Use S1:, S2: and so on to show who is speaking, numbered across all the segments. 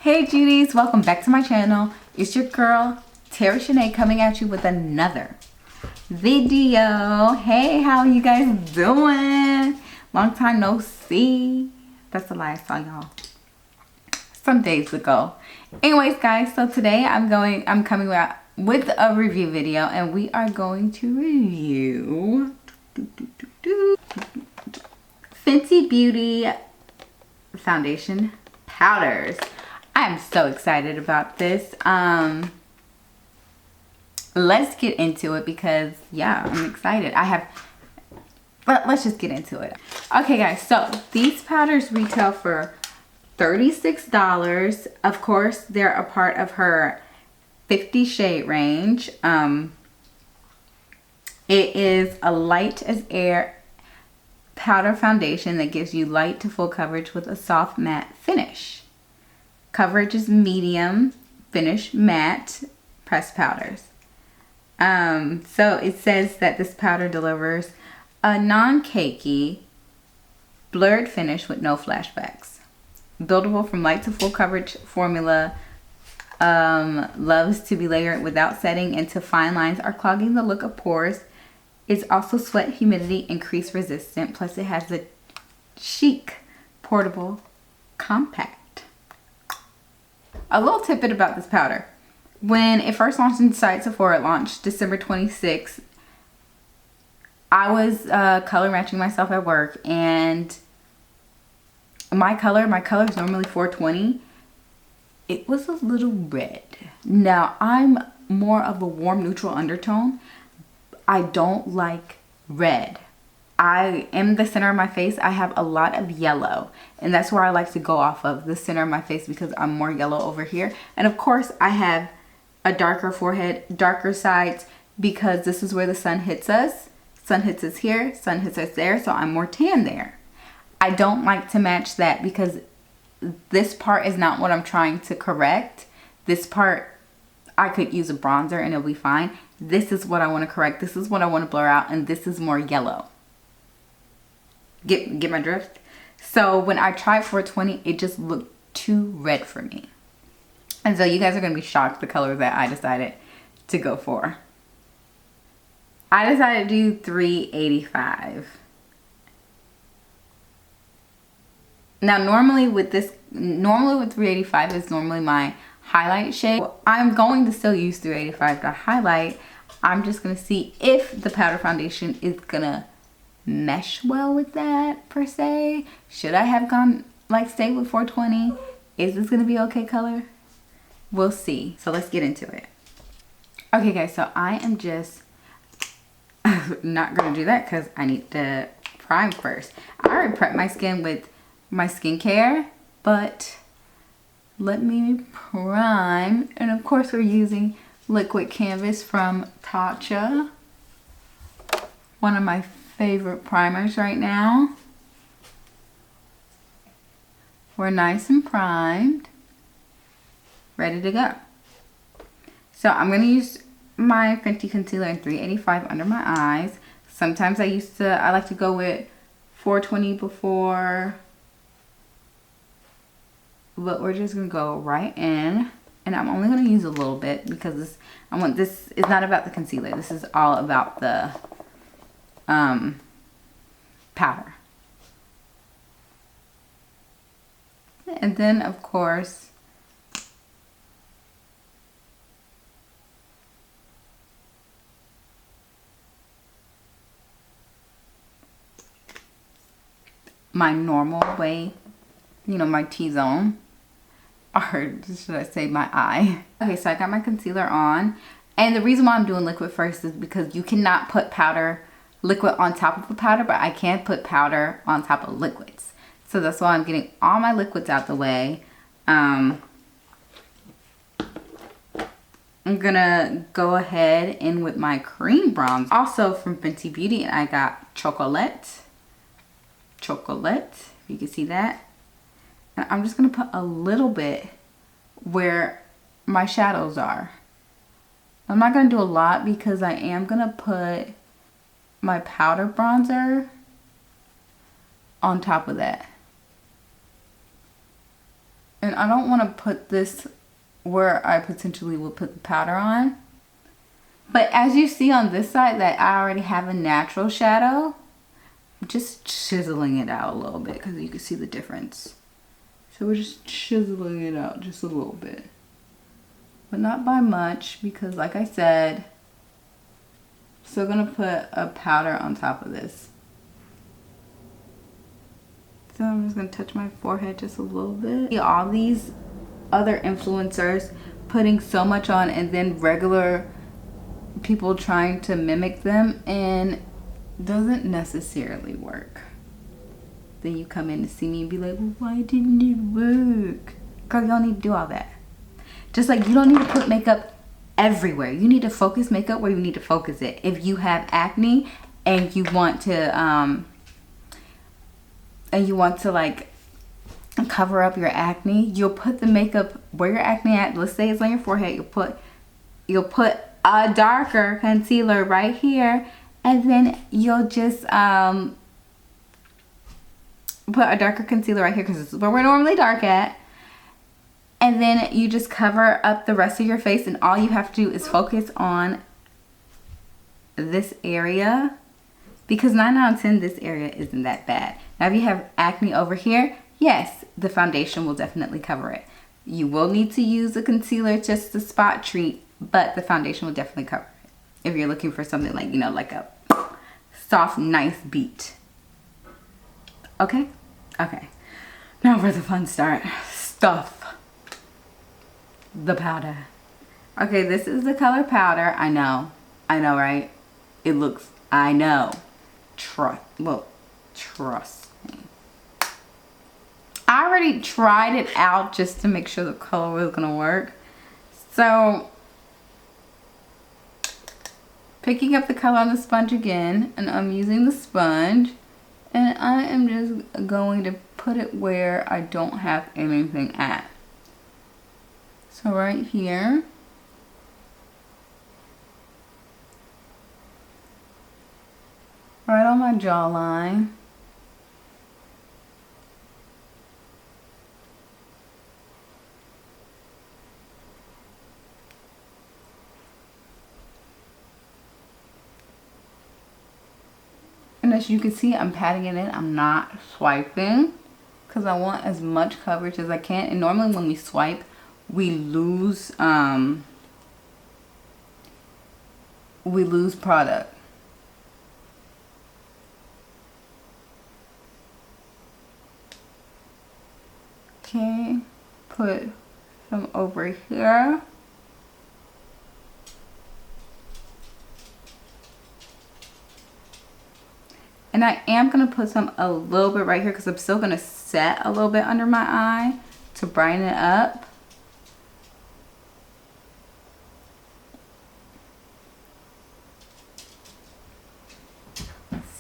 S1: Hey Judies, welcome back to my channel. It's your girl, Tara Shanae, coming at you with another video. Hey, how are you guys doing? Long time no see. That's a lie, I saw y'all some days ago. Anyways guys, so today I'm coming out with a review video, and we are going to review Fenty Beauty Foundation Powders. I'm so excited about this. Let's get into it because yeah, I'm excited. But let's just get into it. Okay guys, so these powders retail for $36. Of course, they're a part of her 50 shade range. It is a light as air powder foundation that gives you light to full coverage with a soft matte finish. Coverage is medium, finish matte pressed powders. So it says that this powder delivers a non-cakey, blurred finish with no flashbacks. Buildable from light to full coverage formula. Loves to be layered without setting into fine lines or clogging the look of pores. It's also sweat, humidity, and crease resistant. Plus it has a chic, portable, compact. A little tidbit about this powder. When it first launched inside Sephora, it launched December 26th. I was color matching myself at work, and my color is normally 420. It was a little red. Now, I'm more of a warm neutral undertone. I don't like red. I am the center of my face. I have a lot of yellow, and that's where I like to go off of, the center of my face, because I'm more yellow over here. And of course I have a darker forehead, darker sides, because this is where the sun hits us. Sun hits us here, sun hits us there, so I'm more tan there. I don't like to match that because this part is not what I'm trying to correct. This part, I could use a bronzer and it'll be fine. This is what I want to correct. This is what I want to blur out, and this is more yellow. Get my drift? So when I tried 420, it just looked too red for me. And so you guys are going to be shocked the color that I decided to go for. I decided to do 385. Now normally with 385 is normally my highlight shade. I'm going to still use 385 to highlight. I'm just going to see if the powder foundation is going to mesh well with that per se. Should I have gone stay with 420? Is this gonna be okay color? We'll see. So let's get into it. Okay guys, so I am just not gonna do that because I need to prime first. I already prepped my skin with my skincare, but let me prime. And of course we're using liquid canvas from Tatcha, one of my favorite primers right now. We're nice and primed, ready to go. So I'm going to use my Fenty concealer in 385 under my eyes. Sometimes I like to go with 420 before, but we're just going to go right in. And I'm only going to use a little bit because this is not about the concealer. This is all about the powder. And then of course my normal way, my T-zone, or should I say my eye. Okay, so I got my concealer on, and the reason why I'm doing liquid first is because you cannot put liquid on top of the powder, but I can put powder on top of liquids. So that's why I'm getting all my liquids out the way. I'm gonna go ahead in with my cream bronze. Also from Fenty Beauty, I got Chocolate. If you can see that. And I'm just gonna put a little bit where my shadows are. I'm not gonna do a lot because I am gonna put my powder bronzer on top of that. And And I don't want to put this where I potentially will put the powder on. But as you see on this side that I already have a natural shadow, I'm just chiseling it out a little bit because you can see the difference. So we're just chiseling it out just a little bit. But not by much because like I said, I'm still going to put a powder on top of this. So I'm just going to touch my forehead just a little bit. All these other influencers putting so much on and then regular people trying to mimic them, and doesn't necessarily work. Then you come in to see me and be like, well, why didn't it work? Girl, you don't need to do all that. Just like you don't need to put makeup everywhere. You need to focus makeup where you need to focus it. If you have acne and you want to like cover up your acne, you'll put the makeup where your acne at. Let's say it's on your forehead. You'll put a darker concealer right here, and then you'll just put a darker concealer right here because this is where we're normally dark at. And then you just cover up the rest of your face, and all you have to do is focus on this area, because 9 out of 10 this area isn't that bad. Now if you have acne over here, yes, the foundation will definitely cover it. You will need to use a concealer just to spot treat, but the foundation will definitely cover it. If you're looking for something like, you know, like a soft, nice beat. Okay? Okay. Now for the fun start. Stuff the powder. Okay, this is the color powder. I know, right? It looks, I know. Trust me. I already tried it out just to make sure the color was gonna work. So, picking up the color on the sponge again, and I'm using the sponge, and I am just going to put it where I don't have anything at. So right here. Right on my jawline. And as you can see, I'm patting it in. I'm not swiping because I want as much coverage as I can. And normally when we swipe, we lose product. Okay, put some over here. And I am going to put some a little bit right here because I'm still going to set a little bit under my eye to brighten it up.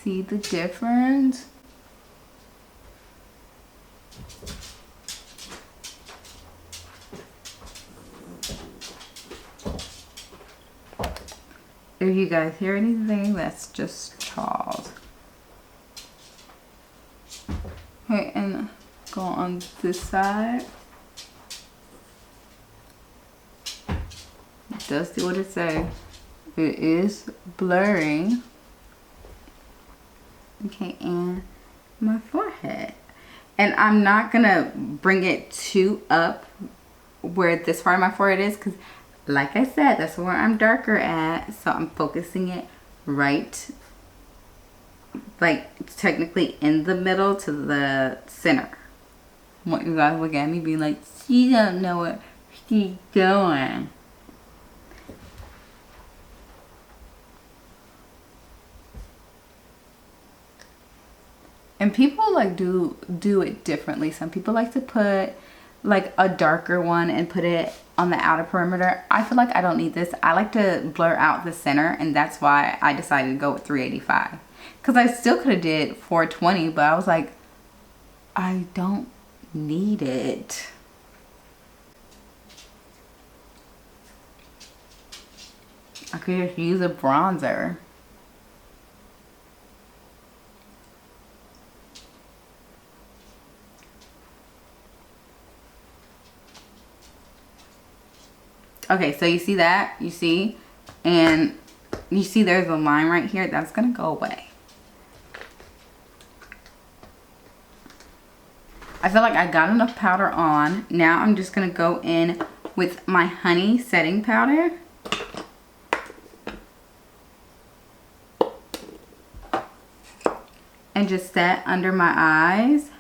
S1: See the difference? If you guys hear anything, that's just Charles. Okay, and go on this side. It does do what it says. It is blurring. Okay, and my forehead. And I'm not gonna bring it too up where this part of my forehead is, because like I said, that's where I'm darker at. So I'm focusing it right, like technically in the middle to the center. I want you guys to look at me being like, she don't know what she's doing. And people like do it differently. Some people like to put like a darker one and put it on the outer perimeter. I feel like I don't need this. I like to blur out the center, and that's why I decided to go with 385. Because I still could have did 420, but I was like, I don't need it. I could just use a bronzer. Okay, so you see that? You see? And you see there's a line right here. That's going to go away. I feel like I got enough powder on. Now I'm just going to go in with my honey setting powder. And just set under my eyes.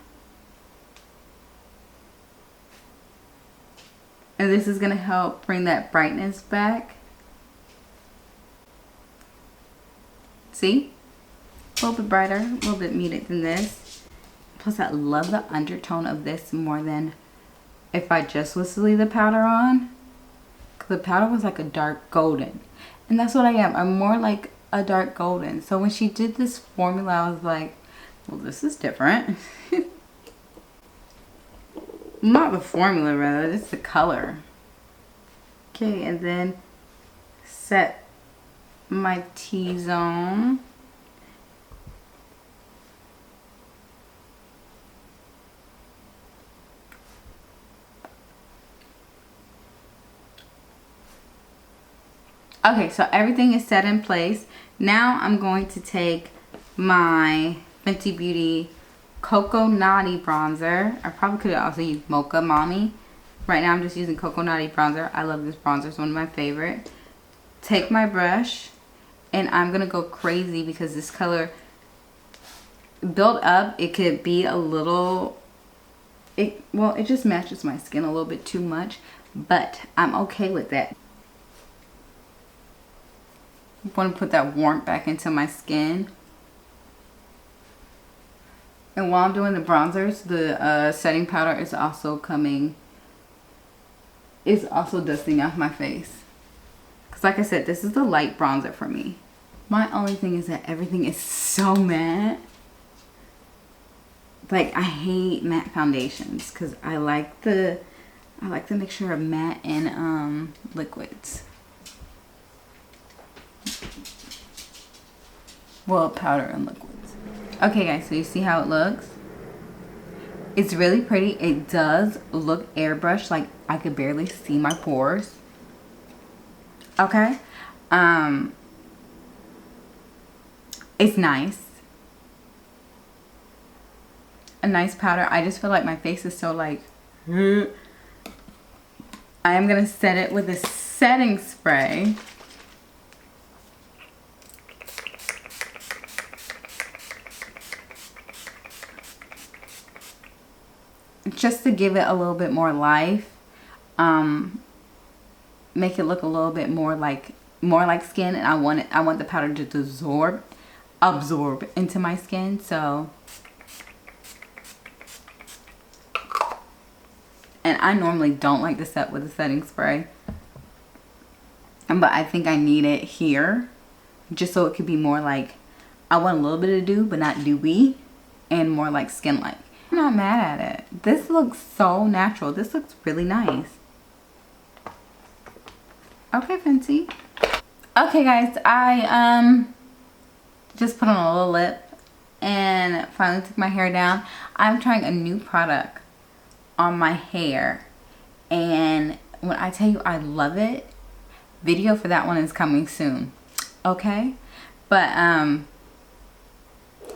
S1: And this is going to help bring that brightness back. See? A little bit brighter, a little bit muted than this. Plus I love the undertone of this more than if I just was to leave the powder on. The powder was like a dark golden. And that's what I am. I'm more like a dark golden. So when she did this formula, I was like, well, this is different. Not the formula, rather. It's the color. Okay, and then set my T-zone. Okay, so everything is set in place. Now I'm going to take my Fenty Beauty Cocoa Naughty bronzer. I probably could have also used Mocha Mommy. Right now I'm just using Cocoa Naughty bronzer. I love this bronzer. It's one of my favorite. Take my brush and I'm going to go crazy because this color built up. It could be a little... Well, it just matches my skin a little bit too much. But I'm okay with that. I want to put that warmth back into my skin. And while I'm doing the bronzers, the setting powder is also dusting off my face. Because like I said, this is the light bronzer for me. My only thing is that everything is so matte. Like, I hate matte foundations because I like the mixture of matte and liquids. Well, powder and liquids. Okay guys, so you see how it looks? It's really pretty. It does look airbrushed, like I could barely see my pores. Okay. It's nice. A nice powder. I just feel like my face is so like... I am going to set it with a setting spray. Just to give it a little bit more life. Make it look a little bit more like skin, and I want the powder to absorb into my skin. So, and I normally don't like to set with a setting spray, but I think I need it here just so it could be more like, I want a little bit of dew but not dewy, and more like skin like. I'm not mad at it. This looks so natural. This looks really nice. Okay, Fenty. Okay, guys, I just put on a little lip and finally took my hair down. I'm trying a new product on my hair, and when I tell you I love it, video for that one is coming soon. Okay, but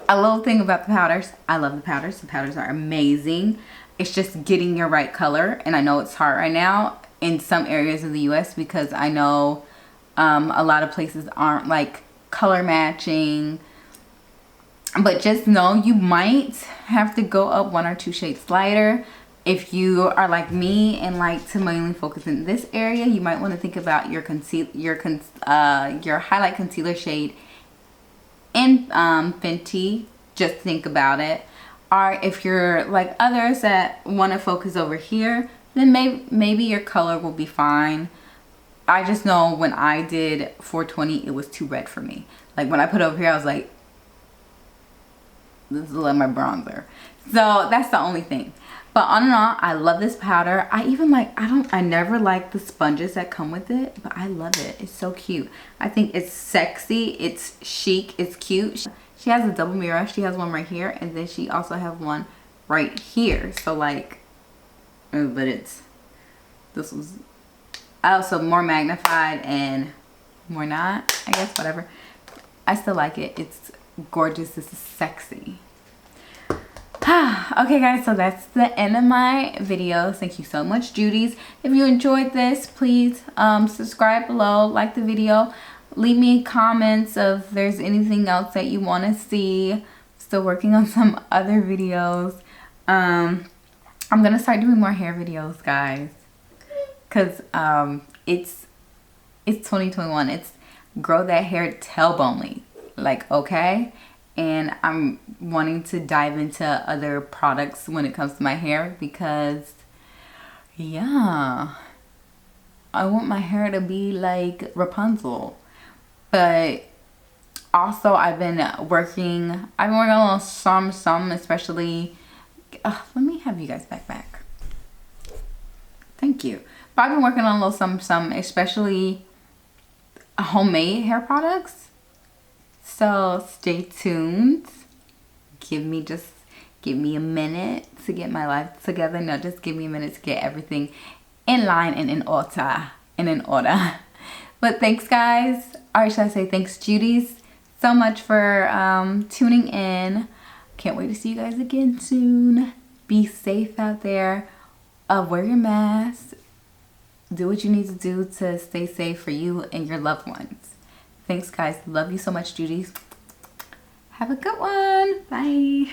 S1: a little thing about the powders. I love the powders. The powders are amazing. It's just getting your right color. And I know it's hard right now in some areas of the US because I know a lot of places aren't like color matching. But just know you might have to go up 1 or 2 shades lighter. If you are like me and like to mainly focus in this area, you might want to think about your highlight concealer shade in Fenty. Just think about it. Or if you're like others that want to focus over here, then maybe your color will be fine. I just know when I did 420, it was too red for me. Like when I put it over here, I was like, this is like my bronzer. So that's the only thing. But on and on, I love this powder. I even like, I never like the sponges that come with it, but I love it. It's so cute. I think it's sexy, it's chic, it's cute. She has a double mirror. She has one right here, and then she also has one right here. So like, but also more magnified and more not, I guess, whatever. I still like it. It's gorgeous. It's sexy. Okay guys, so that's the end of my video. Thank you so much, Judy's. If you enjoyed this, please subscribe below, like the video, leave me comments if there's anything else that you want to see. Still working on some other videos. I'm gonna start doing more hair videos, guys, because it's 2021. It's grow that hair tailbone length, like, okay? And I'm wanting to dive into other products when it comes to my hair because, yeah, I want my hair to be like Rapunzel. But also I've been working on a little some, especially, let me have you guys back. Thank you. But I've been working on a little some, especially homemade hair products. So stay tuned. Give me a minute to get my life together. No, just give me a minute to get everything in line and in order. But thanks, guys. Or should I say thanks, Judy's, so much for tuning in. Can't wait to see you guys again soon. Be safe out there. Wear your mask. Do what you need to do to stay safe for you and your loved ones. Thanks, guys. Love you so much, Judy. Have a good one. Bye.